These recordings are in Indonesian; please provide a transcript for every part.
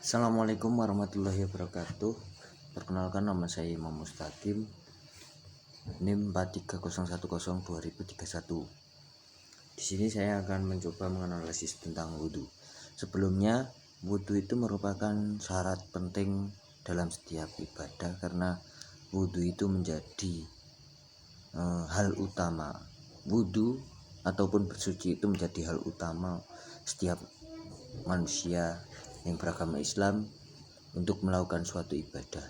Assalamualaikum warahmatullahi wabarakatuh. Perkenalkan, nama saya Imam Mustaqim, NIM 4301002031. Di sini saya akan mencoba menganalisis tentang wudhu. Sebelumnya, wudhu itu merupakan syarat penting dalam setiap ibadah karena wudhu itu menjadi hal utama. Wudhu ataupun bersuci itu menjadi hal utama setiap manusia yang beragama Islam untuk melakukan suatu ibadah,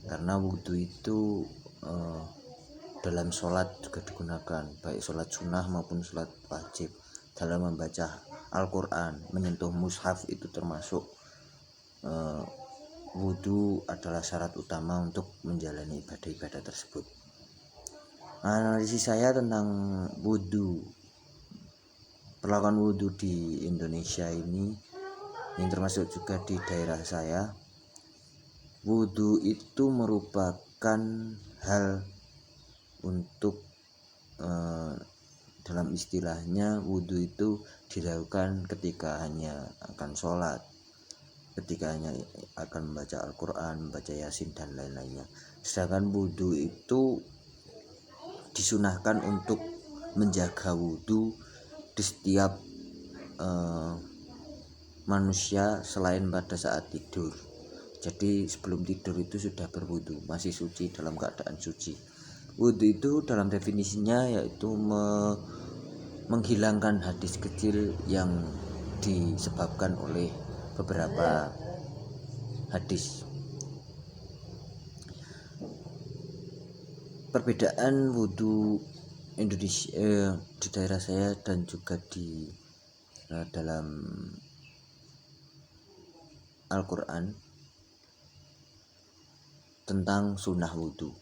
karena wudhu itu dalam sholat juga digunakan, baik sholat sunnah maupun sholat wajib. Dalam membaca Al-Quran, menyentuh mushaf itu termasuk wudhu adalah syarat utama untuk menjalani ibadah-ibadah tersebut. Analisis saya tentang wudhu, perlakuan wudhu di Indonesia ini, yang termasuk juga di daerah saya. Wudhu itu merupakan hal untuk dalam istilahnya, wudhu itu dilakukan ketika hanya akan sholat, ketika hanya akan membaca Al-Quran, membaca Yasin dan lain-lainnya. Sedangkan wudhu itu disunahkan untuk menjaga wudhu di setiap manusia selain pada saat tidur. Jadi sebelum tidur itu sudah berwudhu, masih suci, dalam keadaan suci. Wudhu itu dalam definisinya yaitu menghilangkan hadis kecil yang disebabkan oleh beberapa hadis. Perbedaan wudhu Indonesia di daerah saya dan juga di dalam Al-Quran tentang sunnah wudhu.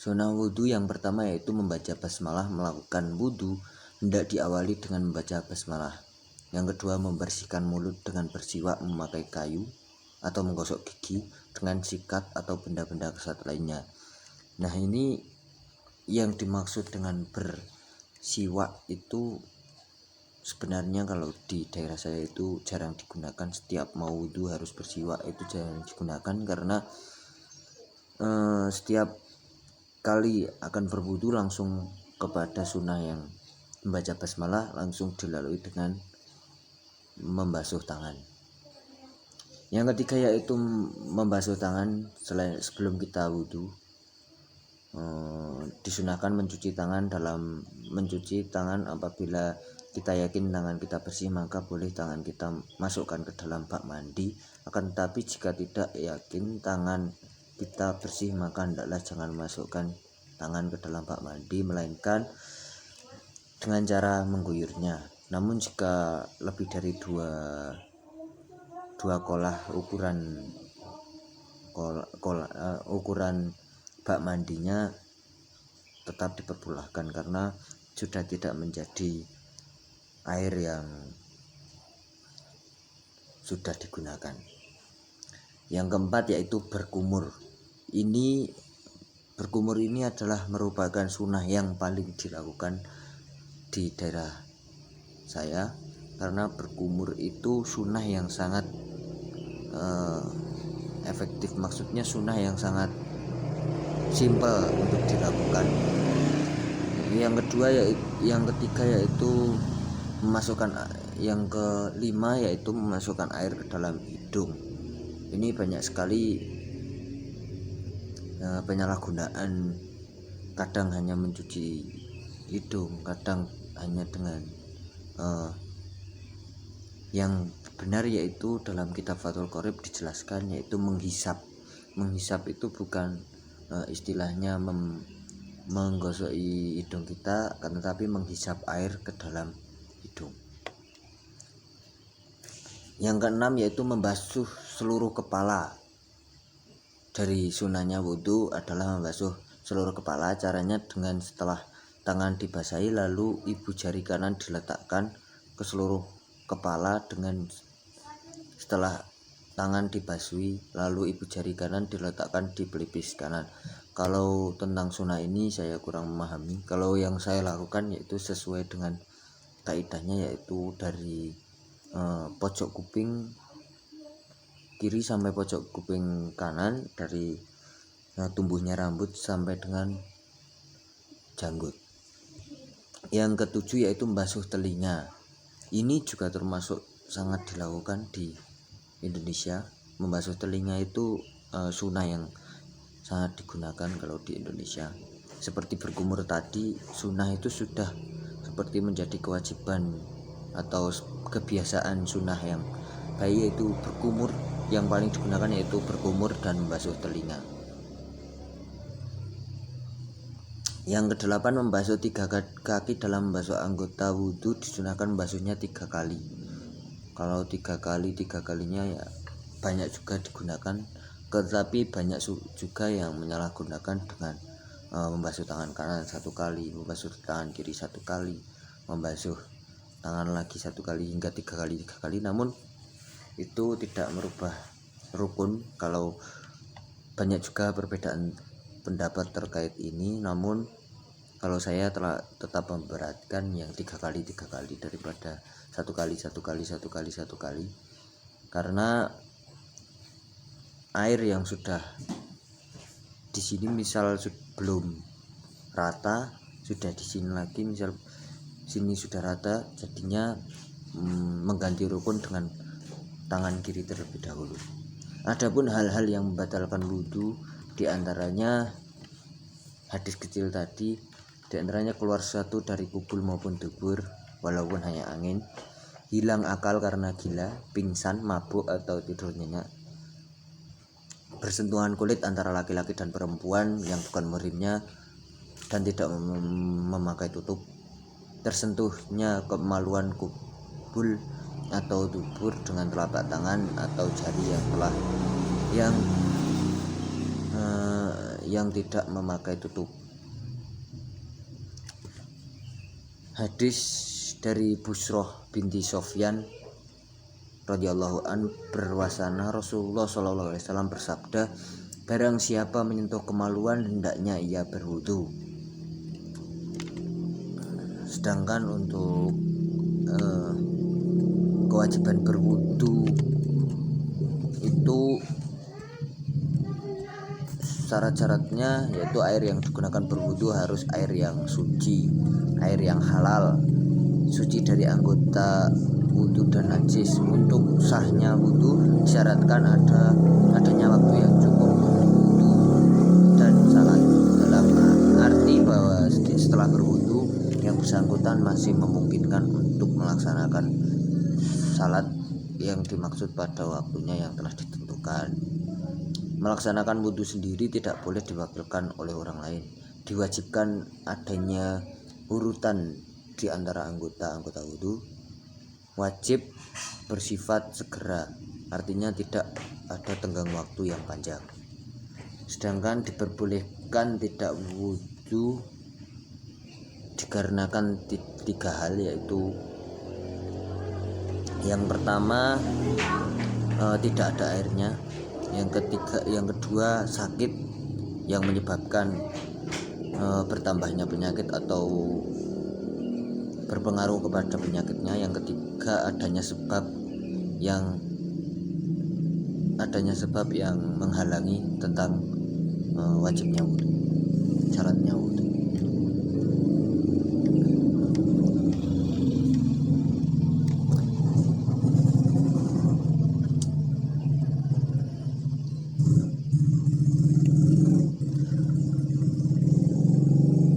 Sunnah wudhu yang pertama yaitu membaca basmalah. Melakukan wudhu hendak diawali dengan membaca basmalah. Yang kedua, membersihkan mulut dengan bersiwak memakai kayu atau menggosok gigi dengan sikat atau benda-benda kesat lainnya. Nah, ini yang dimaksud dengan bersiwak itu sebenarnya kalau di daerah saya itu jarang digunakan. Setiap mau wudhu harus bersiwak itu jarang digunakan karena setiap kali akan berwudhu langsung kepada sunnah yang membaca basmalah langsung dilalui dengan membasuh tangan. Yang ketiga yaitu membasuh tangan sebelum kita wudhu. Disunahkan mencuci tangan. Dalam mencuci tangan, apabila kita yakin tangan kita bersih, maka boleh tangan kita masukkan ke dalam bak mandi. Akan tetapi jika tidak yakin tangan kita bersih, maka hendaklah jangan masukkan tangan ke dalam bak mandi, melainkan dengan cara mengguyurnya. Namun jika lebih dari dua kolah ukuran bak mandinya, tetap diperbolehkan karena sudah tidak menjadi air yang sudah digunakan. Yang keempat yaitu berkumur. Berkumur ini adalah merupakan sunnah yang paling dilakukan di daerah saya, karena berkumur itu sunnah yang sangat efektif. Maksudnya sunnah yang sangat simple untuk dilakukan. Yang ketiga yaitu yang kelima yaitu memasukkan air ke dalam hidung. Ini banyak sekali penyalahgunaan. Kadang hanya mencuci hidung, kadang hanya dengan yang benar, yaitu dalam kitab Fathul Qorib dijelaskan yaitu menghisap. Menghisap itu bukan istilahnya menggosoki hidung kita, akan tetapi menghisap air ke dalam hidung. Yang keenam yaitu membasuh seluruh kepala. Dari sunahnya wudhu adalah membasuh seluruh kepala. Caranya dengan setelah tangan dibasahi, lalu ibu jari kanan diletakkan ke seluruh kepala. Dengan setelah tangan dibasuhi, lalu ibu jari kanan diletakkan di pelipis kanan. Kalau tentang sunnah ini saya kurang memahami. Kalau yang saya lakukan yaitu sesuai dengan kaidahnya, yaitu dari pojok kuping kiri sampai pojok kuping kanan, dari tumbuhnya rambut sampai dengan janggut. Yang ketujuh yaitu membasuh telinga. Ini juga termasuk sangat dilakukan di Indonesia. Membasuh telinga itu sunnah yang sangat digunakan kalau di Indonesia. Seperti berkumur tadi, sunnah itu sudah seperti menjadi kewajiban atau kebiasaan sunnah yang baik, yaitu berkumur. Yang paling digunakan yaitu berkumur dan membasuh telinga. Yang kedelapan, membasuh 3 kaki. Dalam membasuh anggota wudhu disunahkan membasuhnya 3 kali. Kalau 3 kalinya ya banyak juga digunakan, tetapi banyak juga yang menyalahgunakan dengan membasuh tangan kanan 1 kali, membasuh tangan kiri 1 kali, membasuh tangan lagi 1 kali, hingga 3 kali. Namun itu tidak merubah rukun. Kalau banyak juga perbedaan pendapat terkait ini, namun kalau saya tetap memberatkan yang 3 kali daripada 1 kali, karena air yang sudah di sini misal belum rata, sudah di sini lagi, misal sini sudah rata, jadinya mengganti rukun dengan tangan kiri terlebih dahulu. Adapun hal-hal yang membatalkan wudhu, diantaranya hadis kecil tadi, diantaranya keluar sesuatu dari kubul maupun dubur walaupun hanya angin, hilang akal karena gila, pingsan, mabuk atau tidur nyenyak, bersentuhan kulit antara laki-laki dan perempuan yang bukan muhrimnya dan tidak memakai tutup, tersentuhnya kemaluan kubul atau dubur dengan telapak tangan atau jari yang tidak memakai tutup. Hadis dari Busroh binti Sofyan radhiyallahu an berwasana Rasulullah sallallahu alaihi wasallam bersabda, barang siapa menyentuh kemaluan hendaknya ia berwudu. Sedangkan untuk kewajiban berwudu itu syarat-syaratnya yaitu air yang digunakan berwudu harus air yang suci, air yang halal, suci dari anggota wudu dan najis. Untuk sahnya wudu disyaratkan adanya waktu yang cukup berwudu dan salat, dalam arti bahwa setelah berwudu yang bersangkutan masih memungkinkan untuk melaksanakan salat yang dimaksud pada waktunya yang telah ditentukan. Melaksanakan wudhu sendiri tidak boleh diwakilkan oleh orang lain. Diwajibkan adanya urutan di antara anggota wudhu. Wajib bersifat segera, artinya tidak ada tenggang waktu yang panjang. Sedangkan diperbolehkan tidak wudhu dikarenakan 3 hal, yaitu yang pertama tidak ada airnya, yang kedua sakit yang menyebabkan bertambahnya penyakit atau berpengaruh kepada penyakitnya, yang ketiga adanya sebab yang menghalangi tentang wajibnya wudu, syaratnya wudu.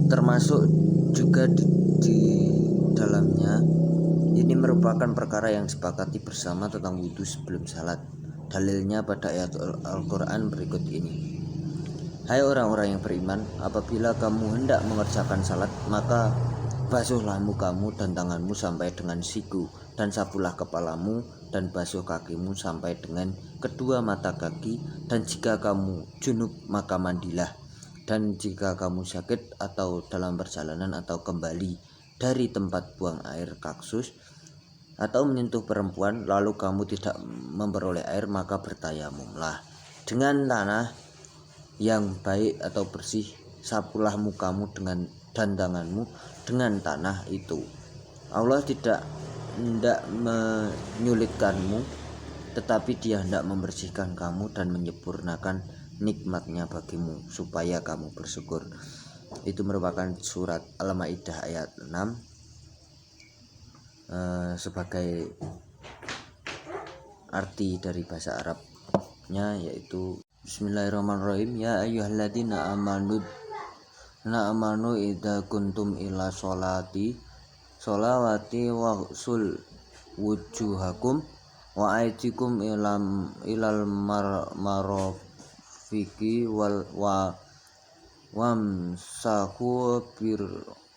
Termasuk juga di dalamnya ini merupakan perkara yang disepakati bersama tentang wudhu sebelum salat. Dalilnya pada ayat Al-Quran berikut ini. Hai orang-orang yang beriman, apabila kamu hendak mengerjakan salat, maka basuhlah mukamu dan tanganmu sampai dengan siku, dan sapulah kepalamu dan basuh kakimu sampai dengan kedua mata kaki, dan jika kamu junub maka mandilah. Dan jika kamu sakit atau dalam perjalanan atau kembali dari tempat buang air kaksus atau menyentuh perempuan lalu kamu tidak memperoleh air, maka bertayamumlah dengan tanah yang baik atau bersih, sapulah mukamu dan tanganmu dengan tanah itu. Allah tidak menyulitkanmu tetapi Dia hendak membersihkan kamu dan menyempurnakan nikmatnya bagimu supaya kamu bersyukur. Itu merupakan surat Al-Maidah ayat 6 sebagai arti dari bahasa Arabnya yaitu Bismillahirrahmanirrahim. Ya ayyuhalladzina amanu idza kuntum ila sholawati waghsul wujuhakum wa aydikum ilal marafiqi wamsahu bir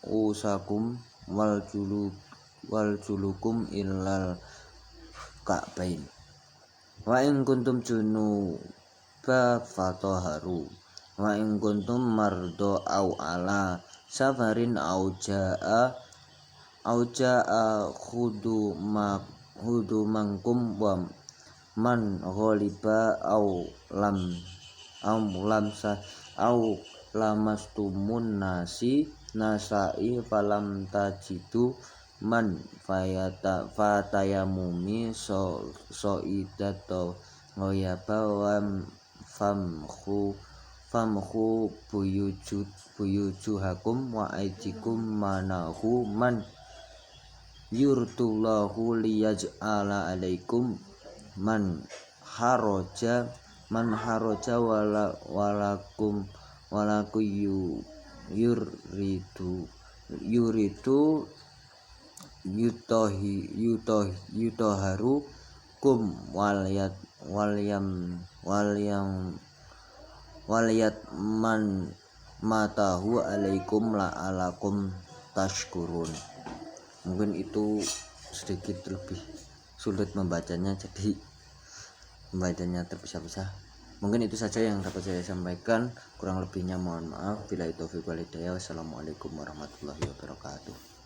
usakum wal julukum ilal ka'bain wa in kuntum junuba fatahharu wa in kuntum mardo au ala safarin au jaa hudu mangkum wa man ghaliba au lamastumun nasai falam tajidu man fatayamumi so idato ngoyaba famhu buyujuhakum wa aidikum manahu man yurtullahu liyaj'ala alaikum man haraja walakum yuridu yutoharu kum waliyat man matahu alaikum la'alakum tashkurun. Mungkin itu sedikit lebih sulit membacanya, jadi membacanya terpisah-pisah. Mungkin itu saja yang dapat saya sampaikan, kurang lebihnya mohon maaf. Billahi taufiq wal hidayah. Wassalamualaikum warahmatullahi wabarakatuh.